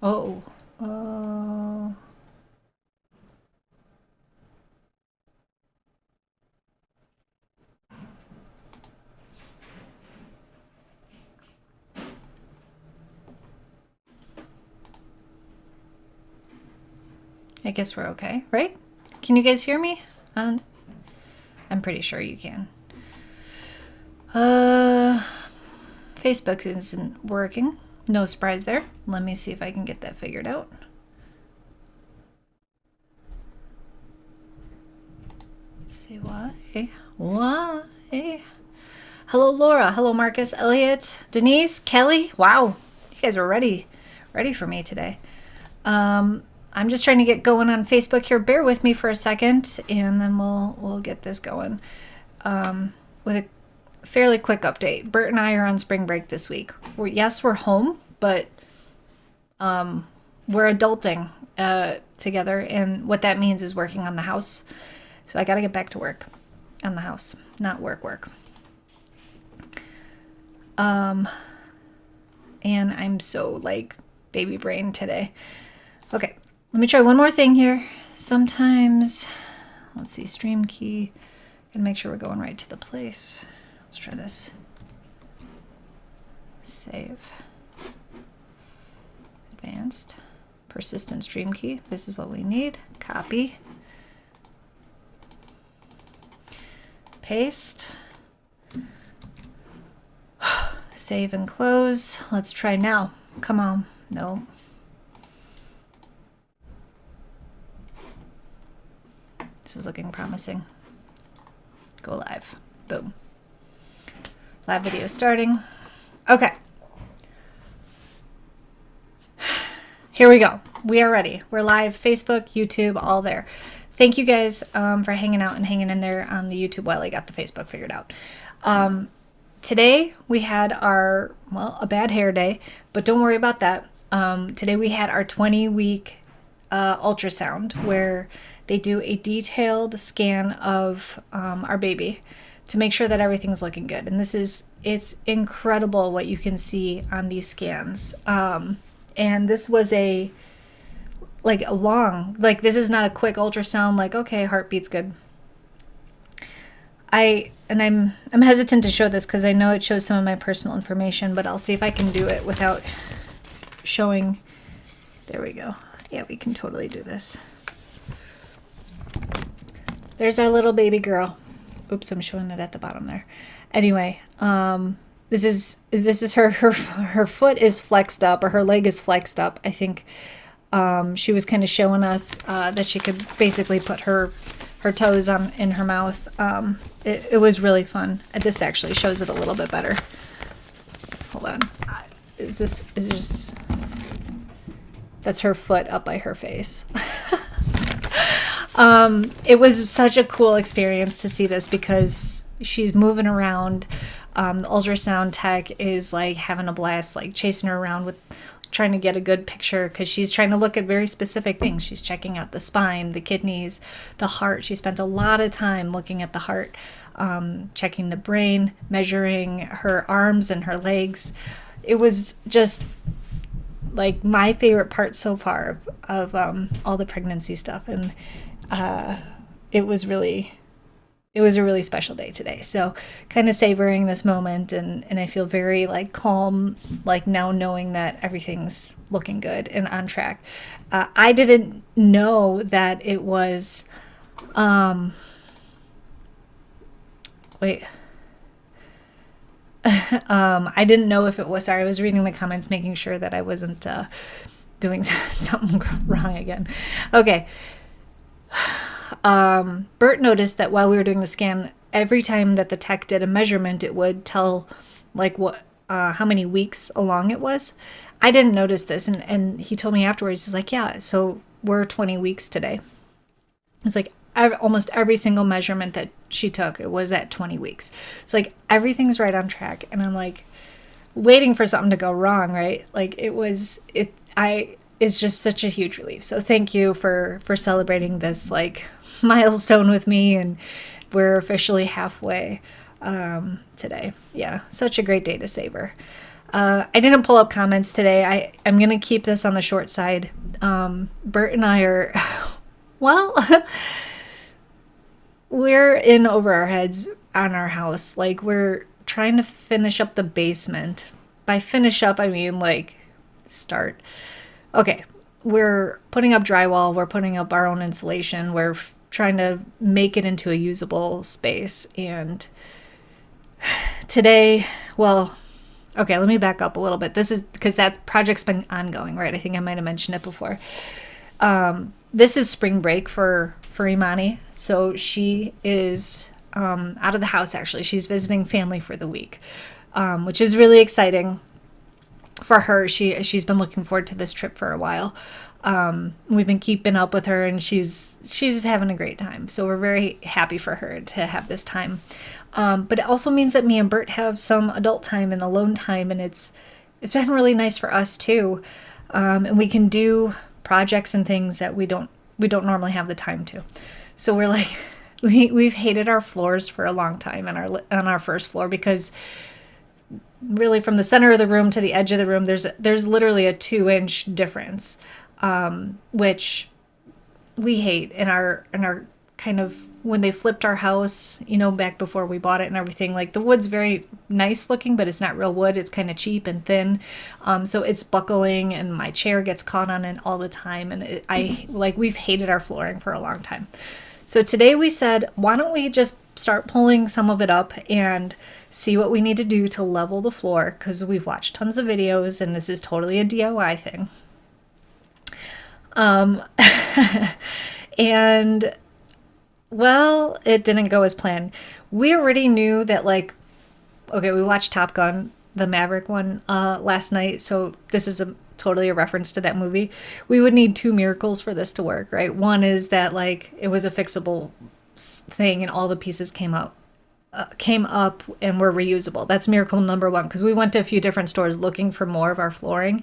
Oh. I guess we're okay, right? Can you guys hear me? I'm pretty sure you can. Facebook isn't working. No surprise there. Let me see if I can get that figured out. Let's see why. Why? Hello, Laura. Hello, Marcus, Elliot, Denise, Kelly. Wow, you guys are ready for me today. I'm just trying to get going on Facebook here. Bear with me for a second, and then we'll get this going. With a fairly quick update. Bert and I are on spring break this week. We're home, but we're adulting together, and what that means is working on the house. So I got to get back to work on the house, not work. And I'm so like baby brain today. Okay, let me try one more thing here. Sometimes, let's see, stream key. Gotta make sure we're going right to the place. Let's try this. Save. Advanced. Persistent stream key. This is what we need. Copy. Paste. Save and close. Let's try now. Come on. No. This is looking promising. Go live. Boom. Live video starting. Okay. Here we go. We are ready. We're live. Facebook, YouTube, all there. Thank you guys for hanging out and hanging in there on the YouTube while I got the Facebook figured out. Today we had a bad hair day, but don't worry about that. Today we had our 20-week ultrasound where they do a detailed scan of our baby to make sure that everything's looking good. And it's incredible what you can see on these scans. And this was this is not a quick ultrasound, like, okay, heartbeat's good. I'm hesitant to show this because I know it shows some of my personal information, but I'll see if I can do it without showing. There we go. Yeah, we can totally do this. There's our little baby girl. Oops, I'm showing it at the bottom there. Anyway, this is her foot is flexed up, or her leg is flexed up. I think she was kind of showing us that she could basically put her toes in her mouth. It was really fun. This actually shows it a little bit better. Hold on. That's her foot up by her face. It was such a cool experience to see this because she's moving around. The ultrasound tech is like having a blast, like chasing her around with trying to get a good picture because she's trying to look at very specific things. She's checking out the spine, the kidneys, the heart. She spent a lot of time looking at the heart, checking the brain, measuring her arms and her legs. It was just like my favorite part so far of all the pregnancy stuff, and it was a really special day today. So kind of savoring this moment, and I feel very like calm, like now knowing that everything's looking good and on track. I didn't know that it was I didn't know if it was, sorry, I was reading the comments, making sure that I wasn't doing something wrong again. Okay. Bert noticed that while we were doing the scan, every time that the tech did a measurement, it would tell like how many weeks along it was. I didn't notice this, and he told me afterwards, he's like, yeah, so we're 20 weeks today. It's like almost every single measurement that she took, it was at 20 weeks. It's like everything's right on track, and I'm like waiting for something to go wrong, right? Like it's just such a huge relief. So thank you for celebrating this like milestone with me, and we're officially halfway today. Yeah, such a great day to savor. I didn't pull up comments today. I'm going to keep this on the short side. Bert and I are, well, we're in over our heads on our house. Like, we're trying to finish up the basement. By finish up, I mean, like, start. Okay, we're putting up drywall. We're putting up our own insulation. We're trying to make it into a usable space. And today, well, okay, let me back up a little bit. This is because that project's been ongoing, right? I think I might have mentioned it before. This is spring break for Imani. So she is out of the house, actually. She's visiting family for the week, which is really exciting for her. She's been looking forward to this trip for a while. We've been keeping up with her, and she's having a great time. So we're very happy for her to have this time. But it also means that me and Bert have some adult time and alone time, and it's been really nice for us too. And we can do projects and things that we don't normally have the time to. So we're like, we've hated our floors for a long time on our first floor, because really from the center of the room to the edge of the room, there's literally a 2-inch difference, which we hate in our kind of, when they flipped our house, back before we bought it and everything, like the wood's very nice looking, but it's not real wood. It's kind of cheap and thin. So it's buckling, and my chair gets caught on it all the time. And we've hated our flooring for a long time. So today we said, why don't we just start pulling some of it up and see what we need to do to level the floor? Because we've watched tons of videos, and this is totally a DIY thing. And well, it didn't go as planned. We already knew that, we watched Top Gun, the Maverick one, last night. So this is totally a reference to that movie. We would need 2 miracles for this to work, right? One is that it was a fixable thing, and all the pieces came up and were reusable. That's miracle number 1, because we went to a few different stores looking for more of our flooring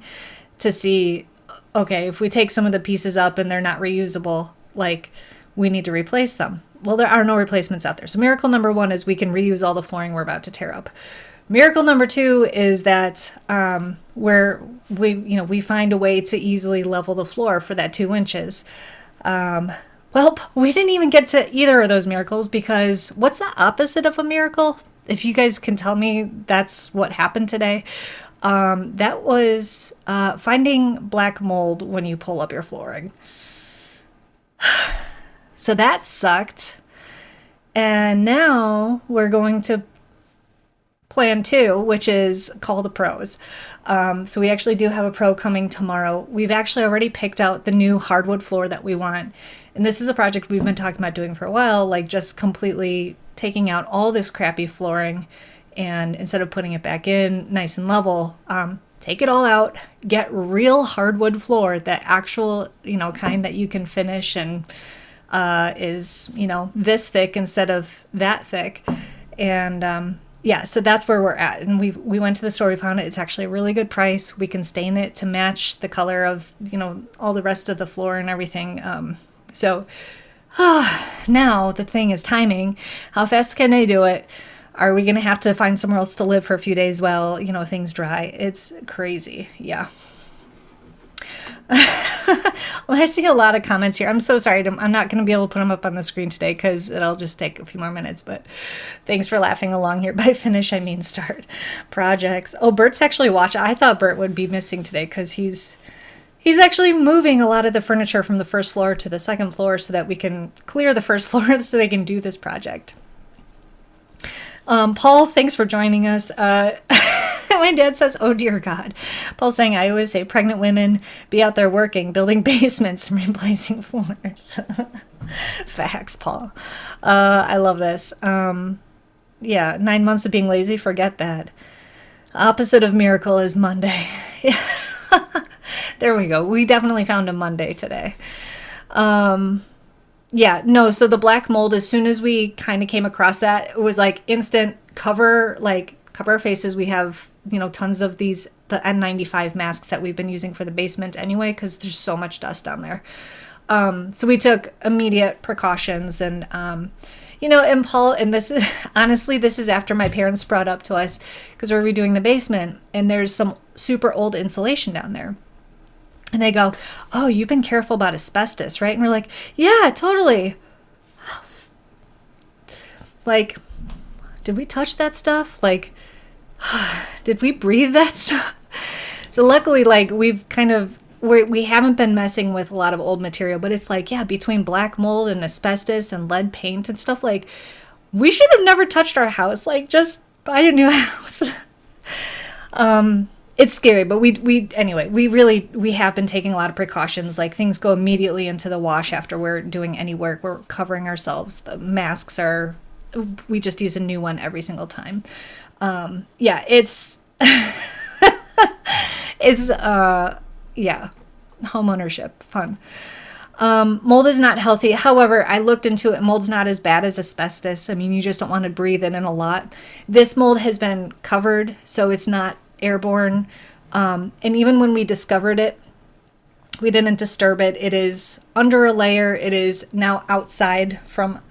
to see, okay, if we take some of the pieces up and they're not reusable, we need to replace them. Well, there are no replacements out there. So miracle number 1 is we can reuse all the flooring we're about to tear up. Miracle number 2 is that we find a way to easily level the floor for that 2 inches. Well, we didn't even get to either of those miracles, because what's the opposite of a miracle? If you guys can tell me that's what happened today. That was finding black mold when you pull up your flooring. So that sucked. And now we're going to plan 2, which is call the pros. So we actually do have a pro coming tomorrow. We've actually already picked out the new hardwood floor that we want. And this is a project we've been talking about doing for a while, just completely taking out all this crappy flooring, and instead of putting it back in nice and level, take it all out, get real hardwood floor, that actual, kind that you can finish and is, this thick instead of that thick. And so that's where we're at. And we went to the store, we found it. It's actually a really good price. We can stain it to match the color of, all the rest of the floor and everything. Now the thing is timing. How fast can I do it? Are we going to have to find somewhere else to live for a few days while, things dry? It's crazy. Yeah. Well, I see a lot of comments here. I'm so sorry. I'm not going to be able to put them up on the screen today because it'll just take a few more minutes. But thanks for laughing along here. By finish, I mean start projects. Oh, Bert's actually watching. I thought Bert would be missing today because he's actually moving a lot of the furniture from the first floor to the second floor so that we can clear the first floor so they can do this project. Paul, thanks for joining us. My dad says, oh dear God. Paul's saying, I always say pregnant women be out there working, building basements and replacing floors. Facts, Paul. I love this. 9 months of being lazy, forget that. Opposite of miracle is Monday. There we go. We definitely found a Monday today. So the black mold, as soon as we kind of came across that, it was instant cover our faces. We have, tons of the N95 masks that we've been using for the basement anyway, because there's so much dust down there. So we took immediate precautions, and And Paul, and this is honestly, this is after my parents brought up to us because we're redoing the basement and there's some super old insulation down there. And they go, "Oh, you've been careful about asbestos, right?" And we're like, "Yeah, totally." Like, did we touch that stuff? Like, did we breathe that stuff? So luckily, like, we haven't been messing with a lot of old material, but it's like, yeah, between black mold and asbestos and lead paint and stuff, like, we should have never touched our house. Like, just buy a new house. It's scary, but anyway, we have been taking a lot of precautions. Like, things go immediately into the wash after we're doing any work. We're covering ourselves. The masks we just use a new one every single time. Yeah, it's homeownership fun. Mold is not healthy. However, I looked into it. Mold's not as bad as asbestos. I mean, you just don't want to breathe it in a lot. This mold has been covered, so it's not airborne. And even when we discovered it, we didn't disturb it. It is under a layer. It is now outside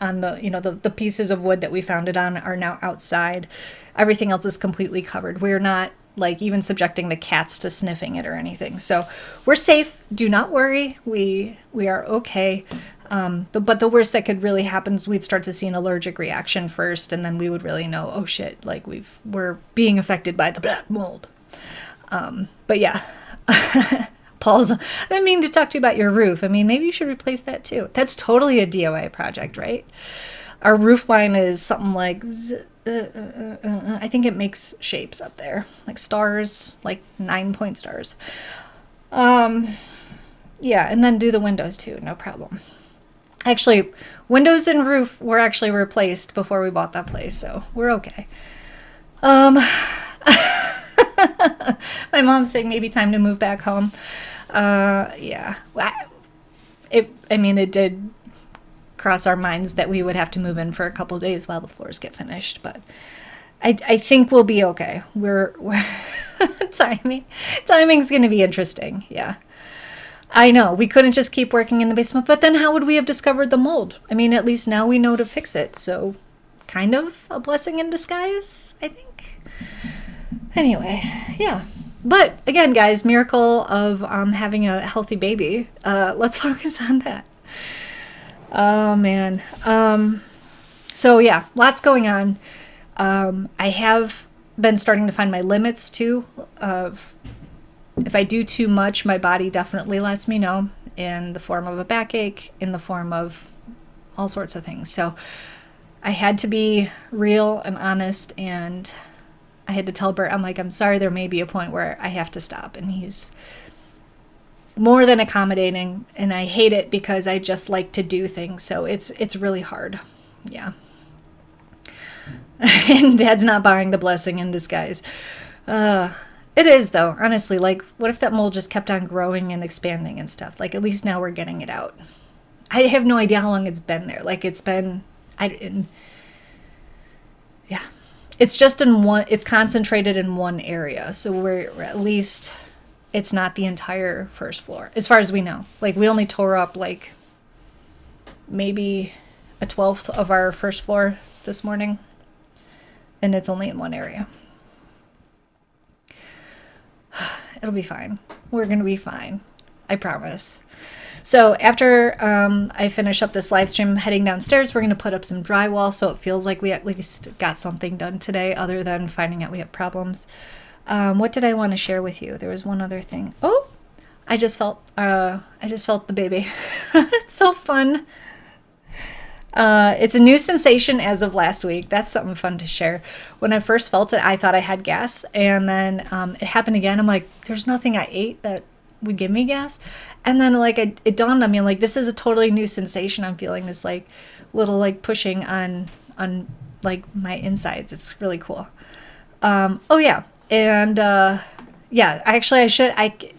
on the pieces of wood that we found it on are now outside. Everything else is completely covered. We're not like even subjecting the cats to sniffing it or anything. So we're safe. Do not worry. We are okay. But the worst that could really happen is we'd start to see an allergic reaction first, and then we would really know, oh shit, like we're being affected by the black mold. But yeah, Paul's, I mean, to talk to you about your roof. I mean, maybe you should replace that too. That's totally a DIY project, right? Our roof line is something like, I think it makes shapes up there, like stars, like 9-point stars. Yeah, and then do the windows too, no problem. Actually, windows and roof were actually replaced before we bought that place, so we're okay. My mom's saying maybe time to move back home. Yeah. It did cross our minds that we would have to move in for a couple of days while the floors get finished, but I think we'll be okay. We're timing's going to be interesting. Yeah. I know, we couldn't just keep working in the basement, but then how would we have discovered the mold? I mean, at least now we know to fix it, so kind of a blessing in disguise, I think. Anyway, yeah. But again, guys, miracle of having a healthy baby. Let's focus on that. Oh, man. So yeah, lots going on. I have been starting to find my limits, too, of if I do too much, my body definitely lets me know in the form of a backache, in the form of all sorts of things. So I had to be real and honest, and I had to tell Bert, I'm like, I'm sorry, there may be a point where I have to stop. And he's more than accommodating, and I hate it because I just like to do things. So it's really hard. Yeah. And Dad's not barring the blessing in disguise. It is, though, honestly. Like, what if that mold just kept on growing and expanding and stuff? Like, at least now we're getting it out. I have no idea how long it's been there. Like, it's been, yeah. It's just it's concentrated in one area. So we're at least, it's not the entire first floor, as far as we know. Like, we only tore up, like, maybe a 1/12 of our first floor this morning. And it's only in one area. It'll be fine. We're going to be fine. I promise. So after I finish up this live stream, heading downstairs, we're going to put up some drywall so it feels like we at least got something done today other than finding out we have problems. What did I want to share with you? There was one other thing. Oh, I just felt the baby. It's so fun. It's a new sensation as of last week. That's something fun to share. When I first felt it, I thought I had gas, and then it happened again. I'm like, there's nothing I ate that would give me gas. And then like it dawned on me, like, this is a totally new sensation. I'm feeling this like little like pushing on like my insides. It's really cool. Oh yeah, and yeah, actually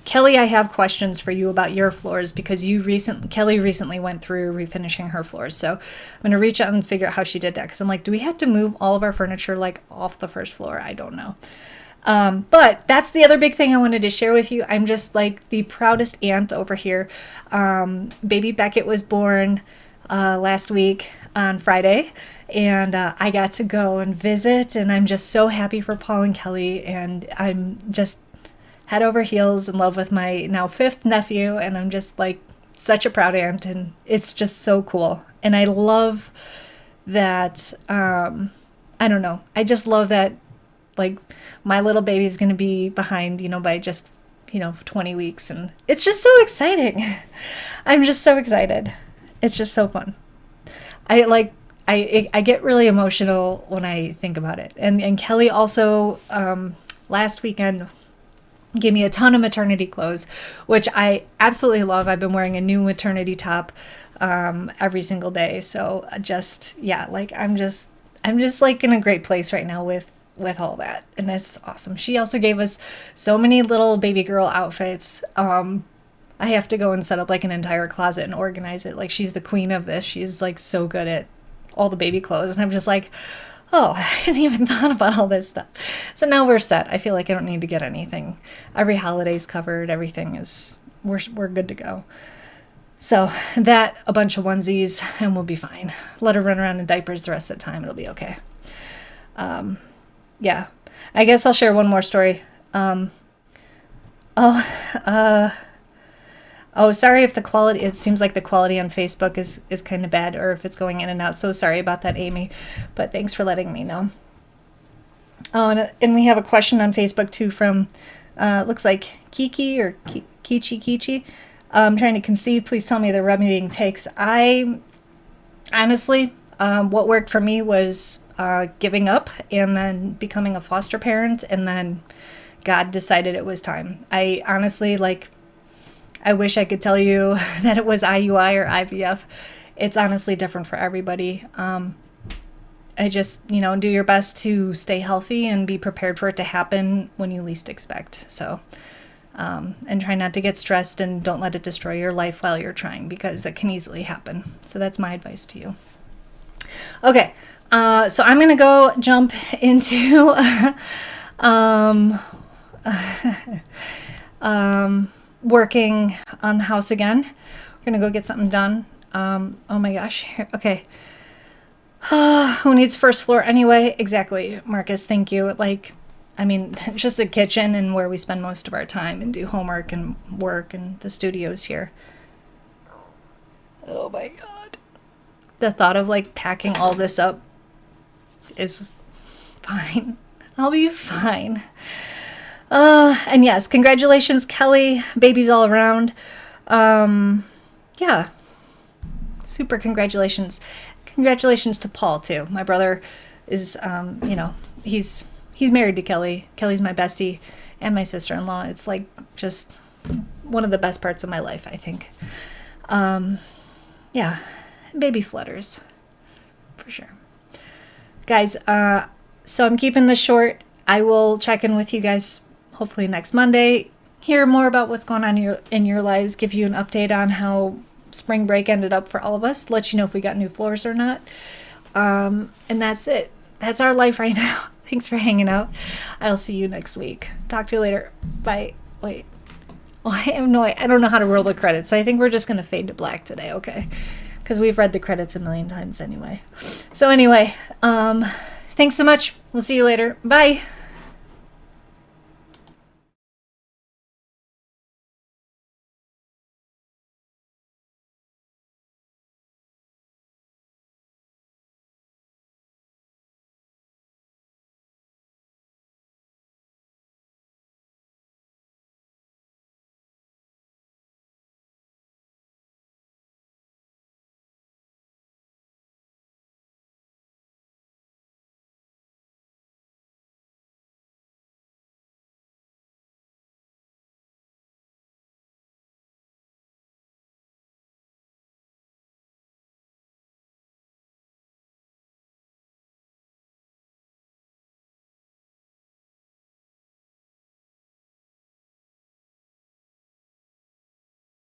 Kelly, I have questions for you about your floors because Kelly recently went through refinishing her floors. So I'm going to reach out and figure out how she did that. Cause I'm like, do we have to move all of our furniture like off the first floor? I don't know. But that's the other big thing I wanted to share with you. I'm just like the proudest aunt over here. Baby Beckett was born, last week on Friday. And I got to go and visit, and I'm just so happy for Paul and Kelly, and I'm just head over heels in love with my now 5th nephew, and I'm just like such a proud aunt, and it's just so cool. And I love that, I don't know, I just love that, like, my little baby's gonna be behind, by just 20 weeks, and it's just so exciting. I'm just so excited. It's just so fun. I get really emotional when I think about it. And Kelly also, last weekend, gave me a ton of maternity clothes, which I absolutely love. I've been wearing a new maternity top every single day. So just, yeah, like I'm just like in a great place right now with all that. And that's awesome. She also gave us so many little baby girl outfits. I have to go and set up like an entire closet and organize it. Like, she's the queen of this. She's like so good at all the baby clothes. And I'm just like, oh, I hadn't even thought about all this stuff. So now we're set. I feel like I don't need to get anything. Every holiday's covered. Everything is, we're good to go. So that, a bunch of onesies, and we'll be fine. Let her run around in diapers the rest of the time. It'll be okay. Yeah. I guess I'll share one more story. Sorry if the quality, it seems like the quality on Facebook is kind of bad, or if it's going in and out. So sorry about that, Amy, but thanks for letting me know. Oh, and we have a question on Facebook too from, looks like Kiki or Kichi. Trying to conceive. Please tell me the remedying takes. Honestly, what worked for me was giving up and then becoming a foster parent, and then God decided it was time. I honestly, I wish I could tell you that it was IUI or IVF. It's honestly different for everybody. I just, do your best to stay healthy and be prepared for it to happen when you least expect. So, and try not to get stressed, and don't let it destroy your life while you're trying, because it can easily happen. So that's my advice to you. Okay. So I'm going to go jump into, working on the house again. We're going to go get something done. Oh my gosh. Okay. Who needs first floor anyway? Exactly, Marcus. Thank you. Just the kitchen and where we spend most of our time and do homework and work, and the studio's here. Oh my God. The thought of packing all this up is fine. I'll be fine. And yes, congratulations, Kelly. Babies all around. Yeah. Super congratulations. Congratulations to Paul too. My brother is, he's married to Kelly. Kelly's my bestie and my sister-in-law. It's just one of the best parts of my life, I think. Yeah. Baby flutters. For sure. Guys, so I'm keeping this short. I will check in with you guys hopefully next Monday, hear more about what's going on in your lives, give you an update on how spring break ended up for all of us, let you know if we got new floors or not. And that's it. That's our life right now. Thanks for hanging out. I'll see you next week. Talk to you later. Bye. Wait. Oh, I don't know how to roll the credits, so I think we're just going to fade to black today, okay? Because we've read the credits a million times anyway. So anyway, thanks so much. We'll see you later. Bye.